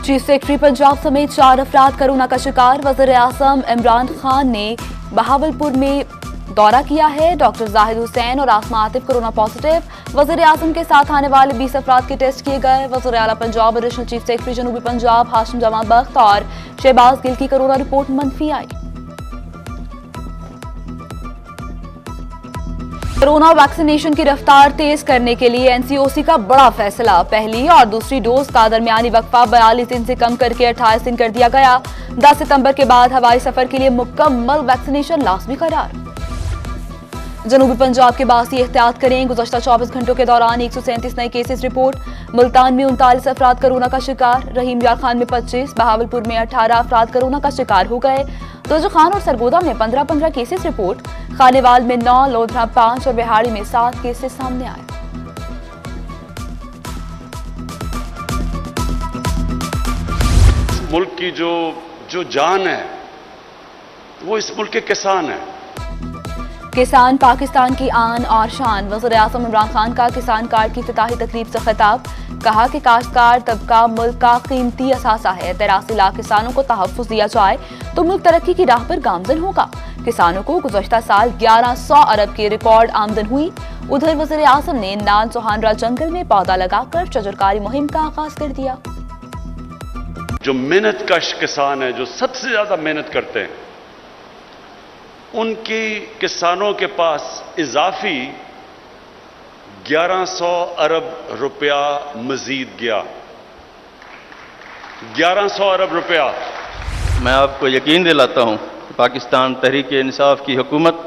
Chief secretary Punjab समेत 4 अफराद corona का शिकार। वज़ीर-ए-आज़म इमरान खान ने बहावलपुर में दौरा किया है। डॉक्टर जाहिद हुसैन और आसमा आतिफ कोरोना पॉजिटिव। वज़ीर-ए-आज़म के साथ आने वाले 20 अफराद के टेस्ट किए गए। वज़ीर आला पंजाब एडिशनल चीफ सेक्रेटरी जनूबी पंजाब हाशिम जमाल बख्त और शहबाज गिल की कोरोना रिपोर्ट मंफी आई। कोरोना वैक्सीनेशन की रफ्तार तेज करने के लिए एनसीओसी का बड़ा फैसला। पहली और दूसरी डोज का दरमियानी वक्फा 42 दिन से कम करके 28 दिन कर दिया गया। 10 सितंबर के बाद हवाई सफर के लिए मुकम्मल वैक्सीनेशन लाजमी करार। जनूबी पंजाब के बासी एहतियात करें। गुज़श्ता 24 घंटों के दौरान 137 नए केसेस रिपोर्ट। मुल्तान में 39 अफराद कोरोना का शिकार। रहीम यार खान में 25, बहावलपुर में 18 अफराद कोरोना का शिकार हो गए। दोजो खान और सरगोदा में 15-15 केसेस रिपोर्ट। खानेवाल में 9, लोधरा 5 और बिहाड़ी में 7 केसेस सामने आए। मुल्क की जो जान है वो इस मुल्क के किसान है। किसान पाकिस्तान की आन और शान। वज़ीर-ए-आज़म इमरान खान का किसान कार्ड की इफ्तिताही तकरीब से खिताब। कहा कि काश्तकार तबका मुल्क का कीमती असासा है। 83 लाख किसानों को तहफ़्फ़ुज़ दिया जाए तो मुल्क तरक्की की राह पर गामज़न होगा। किसानों को गुज़श्ता साल 1100 अरब की रिकॉर्ड आमदन हुई। उधर वज़ीर-ए-आज़म ने नान चौहानरा जंगल में पौधा लगाकर शजरकारी मुहिम का आगाज कर दिया। जो मेहनत कश किसान है, जो सबसे ज्यादा मेहनत करते हैं, उनकी किसानों के पास इजाफी 1100 अरब रुपया मजीद गया। 1100 अरब रुपया। मैं आपको यकीन दिलाता हूं कि पाकिस्तान तहरीक इंसाफ की हुकूमत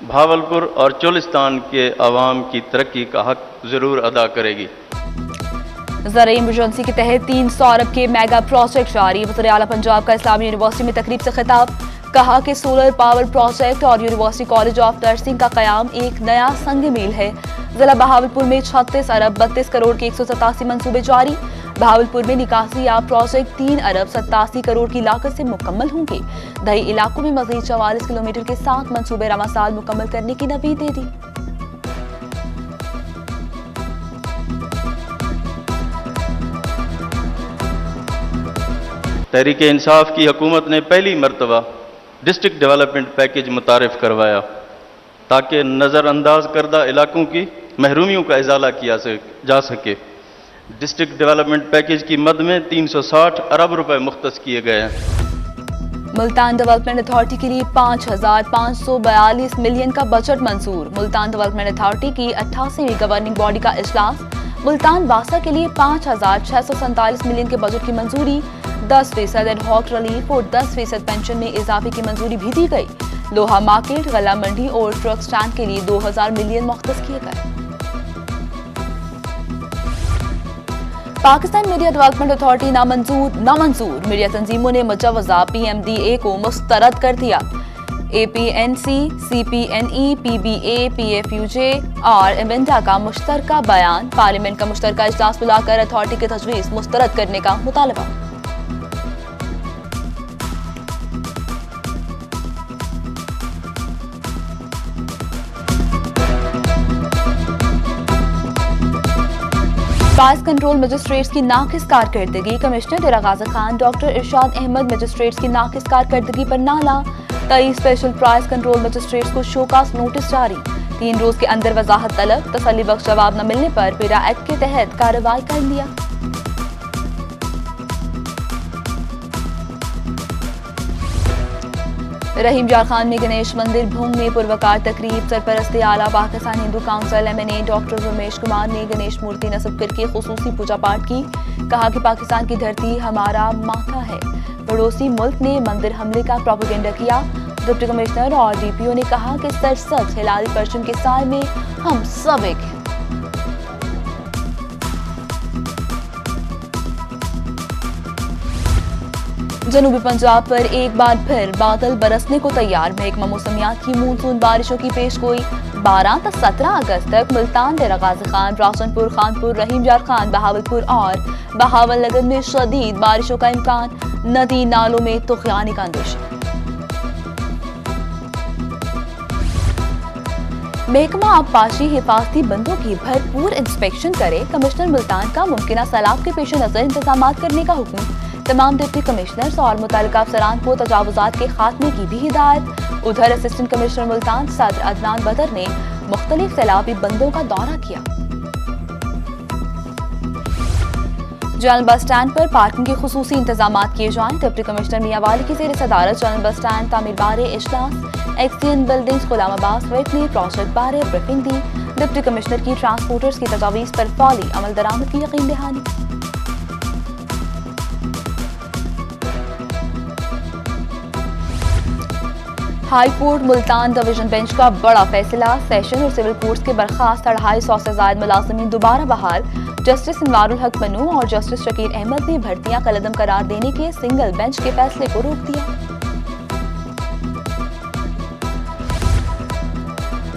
भावलपुर और चोलिस्तान के अवाम की तरक्की का हक जरूर अदा करेगी। ज़राई इमरजेंसी के तहत 300 अरब के मेगा प्रोजेक्ट जारी। वज़ीर आला पंजाब का इस्लामी यूनिवर्सिटी में तकरीब से खिताब। कहा कि सोलर पावर प्रोजेक्ट और यूनिवर्सिटी कॉलेज ऑफ नर्सिंग का कयाम एक नया संग मील है। जिला बहावलपुर में 36 अरब 32 करोड़ के 187 मंसूबे जारी। बहावलपुर में निकासी याब प्रोजेक्ट 3 अरब 87 करोड़ की लागत से मुकम्मल होंगे। दही इलाकों में मजीद 44 किलोमीटर के 7 मंसूबे रवा साल मुकम्मल करने की नवीद दे दी। तहरीक इंसाफ की हुकूमत ने पहली मरतबा डिस्ट्रिक्ट डेवलपमेंट पैकेज मुतारिफ करवाया ताकि नज़रअंदाज करदा इलाकों की महरूमियों का इजाला किया जा सके। डिस्ट्रिक्ट डेवलपमेंट पैकेज की मद में 360 अरब रुपए मुख्तस किए गए हैं। मुल्तान डेवलपमेंट अथॉरिटी के लिए 5542 मिलियन का बजट मंजूर। मुल्तान डेवलपमेंट अथॉरिटी की 88वीं गवर्निंग बॉडी का इजलास। मुल्तान वासा के लिए 5647 मिलियन के बजट की मंजूरी। 10% एडहॉक रिलीफ और 10% पेंशन में इजाफे की मंजूरी भी दी गई। लोहा मार्केट, गला मंडी और ट्रक स्टैंड के लिए 2000 मिलियन मुख्तस किए गए। पाकिस्तान मीडिया डेवलपमेंट अथॉरिटी नामंजूर। मीडिया तंजीमों ने मुजवजा PMDA को मुस्तरद कर दिया। APNC, CPNE, PBA, PFUJ और इवेंटा का मुश्तरका बयान। पार्लियामेंट का मुश्तरका इजलास बुलाकर अथॉरिटी की तजवीज़ मुस्तरद करने का मुतालबा। प्राइस कंट्रोल मजिस्ट्रेट्स की नाकिस कारकर्दगी। कमिश्नर डेरा गाजी खान डॉक्टर इरशाद अहमद मजिस्ट्रेट्स की नाकिस कारकर्दगी पर नाला। 23 स्पेशल प्राइस कंट्रोल मजिस्ट्रेट्स को शोकास नोटिस जारी। 3 रोज के अंदर वजाहत तलब। तसल्ली बख्श जवाब न मिलने पर पेरा एक्ट के तहत कार्रवाई कर लिया। रहीम यार खान में गणेश मंदिर भूंग में पुरवकार तकरीब। सरपरस्ती आला Pakistan Hindu council MNA doctor Ramesh Kumar ने गणेश मूर्ति नस्ब करके खुसूसी पूजा पाठ की। कहा कि पाकिस्तान की धरती हमारा माथा है। पड़ोसी मुल्क ने मंदिर हमले का प्रोपेगेंडा किया। डिप्टी कमिश्नर और DPO ने कहा कि सरसब्ज हिलाली परचम के साय में हम सब एक हैं। जनूबी पंजाब पर एक बार फिर बादल बरसने को तैयार। महकमा मौसमियात की मानसून बारिशों की पेशगोई। 12 से 17 अगस्त तक मुल्तान, डेरा गाजी खान, रावसनपुर, खानपुर, रहीम यार खान, बहावलपुर और बहावलनगर में शदीद बारिशों का इम्कान। नदी नालों में तुग़यानी का अंदेशा। महकमा आबपाशी हिफाजती बंदों की भरपूर इंस्पेक्शन करे। कमिश्नर मुल्तान का मुमकिन सैलाब के पेश नजर इंतजाम करने का हुक्म। तमाम डिप्टी कमिश्नर्स और मुतल्लिका अफसरान को तजावुजात के खात्मे की भी हिदायत। उधर असिस्टेंट कमिश्नर मुल्तान सदर अदनान बदर ने मुख्तलिफ सैलाबी बंदों का दौरा किया। जनरल बस स्टैंड पर पार्किंग के खुसूसी इंतजाम किए जाएं। डिप्टी कमिश्नर मियांवाली की ज़ेर सदारत जनरल बस स्टैंड तामीर बारे इजलास। एक्सचेंज बिल्डिंग्स गुलाम अब्बास विक ने प्रोजेक्ट बारे ब्रीफिंग दी। डिप्टी कमिश्नर की ट्रांसपोर्टर्स की तजावीज़ पर फौरी अमल दरामद की यकीन दहानी। High court Multan division bench का बड़ा फैसला। सेशन और सिविल कोर्ट्स के बर्खास्त 250 से ज्यादा मुलाजिमीन दोबारा बहाल। जस्टिस इनवारुल हक मनु और जस्टिस शकीर अहमद ने भर्तियां कलअदम करार देने के सिंगल बेंच के फैसले को रोक दिया।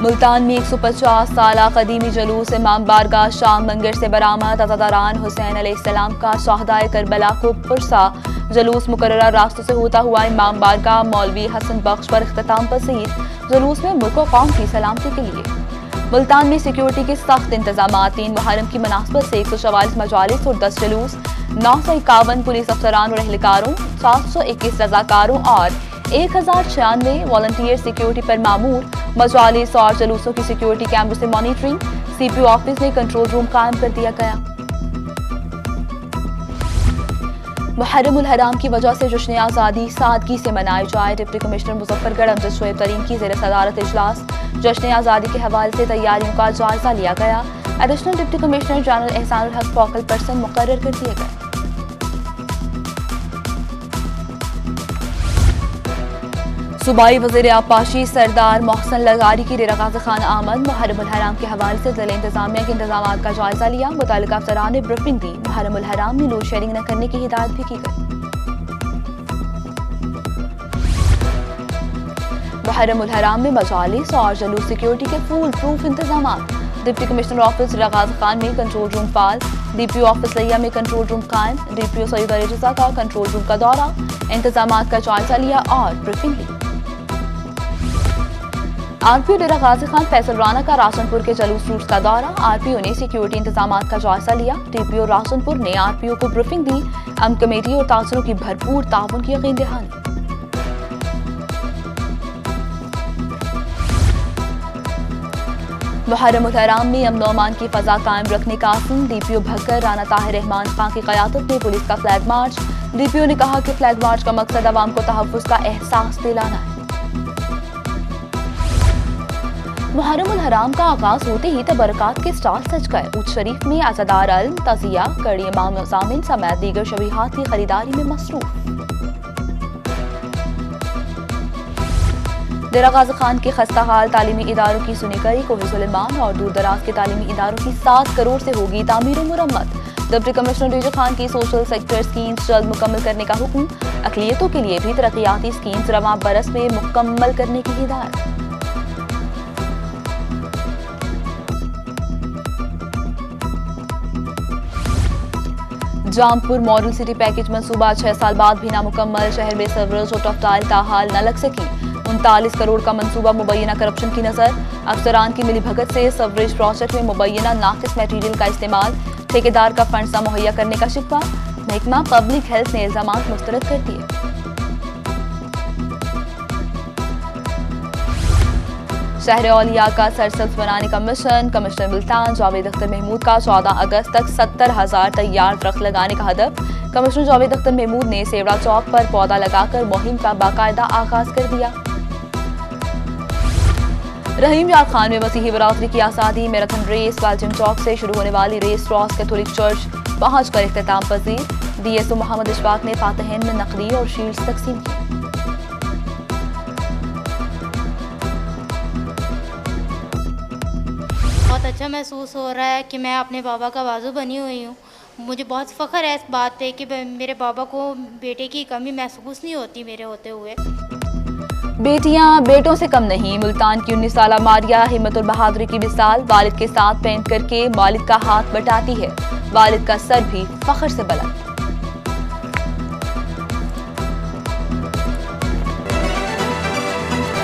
मुल्तान में 150 साल कदीमी जलूस इमाम बारगाह शाम मंदिर से बरामद। अज़ादारान हुसैन अलैहिस्सलाम का शहदाए करबला को पुरसा जलूस मुकर्ररा रास्तों से होता हुआ इमाम बारगाह मौलवी हसन बख्श पर इख्तिताम पसीर। जलूस में मुल्क और कौम की सलामती के लिए मुल्तान में सिक्योरिटी के सख्त इंतजाम। 3 मुहर्रम की मुनासबत से 144 मजालिस और 10 जलूस, 951 पुलिस अफसरान और एहलकारों, 721 रजाकारों और 1096 वॉलंटियर सिक्योरिटी पर मामूर। मजालिस और जलूसों की सिक्योरिटी कैमरों से मॉनिटरिंग। CPO ऑफिस में कंट्रोल रूम कायम कर दिया गया। मुहर्रम उल हराम की वजह से जश्न आज़ादी सादगी से मनाए जाए। डिप्टी कमिश्नर मुजफ्फरगढ़ अमजद शोएब तरीन की ज़ेर सदारत इजलास। जश्न आज़ादी के हवाले से तैयारियों का जायजा लिया गया। Additional deputy commissioner general Ehsanul हक फोकल पर्सन मुकर्रर कर दिए गए। सूबाई वज़ीर आबपाशी सरदार मोहसन लगारी की डेरा गाज़ी खान आमद। मुहर्रम उल हराम के हवाले से ज़िला इंतजामिया के इंतजामात का जायजा लिया। मुतल्लिका अफसरान ने ब्रीफिंग दी। मुहर्रम उल हराम में लोड शेडिंग न करने की हिदायत भी की गई। मुहर्रम उल हराम में मजालिस और जलूस सिक्योरिटी के फुल प्रूफ इंतजाम। डिप्टी कमिश्नर ऑफिस डेरा गाज़ी खान में कंट्रोल रूम फाल। DPO ऑफिस लिया में कंट्रोल रूम कायम। DPO सईद अली रज़ा का कंट्रोल रूम का दौरा, इंतजामात का जायजा लिया और ब्रीफिंग ली। RPO डेरा गाज़ी खान फैसल राना का रासनपुर के जलूस रूट्स का दौरा। RPO ने सिक्योरिटी इंतजामात का जायजा लिया। DPO रासनपुर ने RPO को ब्रीफिंग दी। अमन कमेटी और तासरों की भरपूर ताउन की यकीन दहानी। मुहर्रम उल हराम में अमन अमान की फजा कायम रखने का आज़म। DPO भक्कर राना ताहिर रहमान खान की क़यादत में पुलिस का फ्लैग मार्च। DPO ने कहा कि फ्लैग मार्च का मकसद अवाम को तहफ़्फ़ुज़ का एहसास दिलाना है। मुहर्रम उल हराम का आगाज होते ही तबरकात के स्टॉल सज गए। उच शरीफ में अज़ादार अल्म, तज़िया, कड़ी इमाम ज़ामिन समेत दीगर शबीहात की खरीदारी में मसरूफ। डेरा गाज़ी खान के खस्ता हाल तालीमी इदारों की सुनी करी। कोहे सुलेमान और दूर दराज के तालीमी इदारों की 7 करोड़ से होगी तामीर और मुरम्मत। डिप्टी कमिश्नर रिजू खान की सोशल सेक्टर स्कीम्स जल्द मुकम्मल करने का हुक्म। अक़लियतों के लिए भी तरक्याती स्कीम्स रवां बरस में मुकम्मल करने की हिदायत। जामपुर मॉडल सिटी पैकेज मंसूबा 6 साल बाद भी नामुकम्मल। शहर में सवरेज और टफ्टाइल ताहाल न लग सकी। 39 करोड़ का मंसूबा मुबैना करप्शन की नजर। अफसरान की मिली भगत से सवरेज प्रोजेक्ट में मुबैना नाकिस मटीरियल का इस्तेमाल। ठेकेदार का फंड मुहैया करने का शिकवा। महकमा पब्लिक हेल्थ ने इल्जामात मुस्तरद कर दिए। शहर औलिया का सरसब्ज बनाने का मिशन। कमिश्नर मुल्तान जावेद अख्तर महमूद का 14 अगस्त तक 70,000 तैयार दरख्त लगाने का हदफ। कमिश्नर जावेद अख्तर महमूद ने सेवड़ा चौक पर पौधा लगाकर मुहिम का बाकायदा आगाज कर दिया। रहीम यार खान में मसीही बरादरी की आज़ादी मैराथन रेस। बेल्जियम चौक से शुरू होने वाली रेस क्रॉस कैथोलिक चर्च पहुंचकर इख्तिताम पजीर। DSO मोहम्मद इशफाक ने फातहीन में नकदी और शील्ड्स तकसीम की। बहुत अच्छा महसूस हो रहा है कि मैं अपने बाबा का बाजू बनी हुई हूँ। मुझे बहुत फ़ख्र है इस बात पे कि मेरे बाबा को बेटे की कमी महसूस नहीं होती मेरे होते हुए। बेटियां बेटों से कम नहीं। मुल्तान की 19 साला मारिया हिम्मत और बहादुरी की मिसाल। वालिद के साथ पेंट करके वालिद का हाथ बटाती है। वालिद का सर भी फख्र से बुलंद।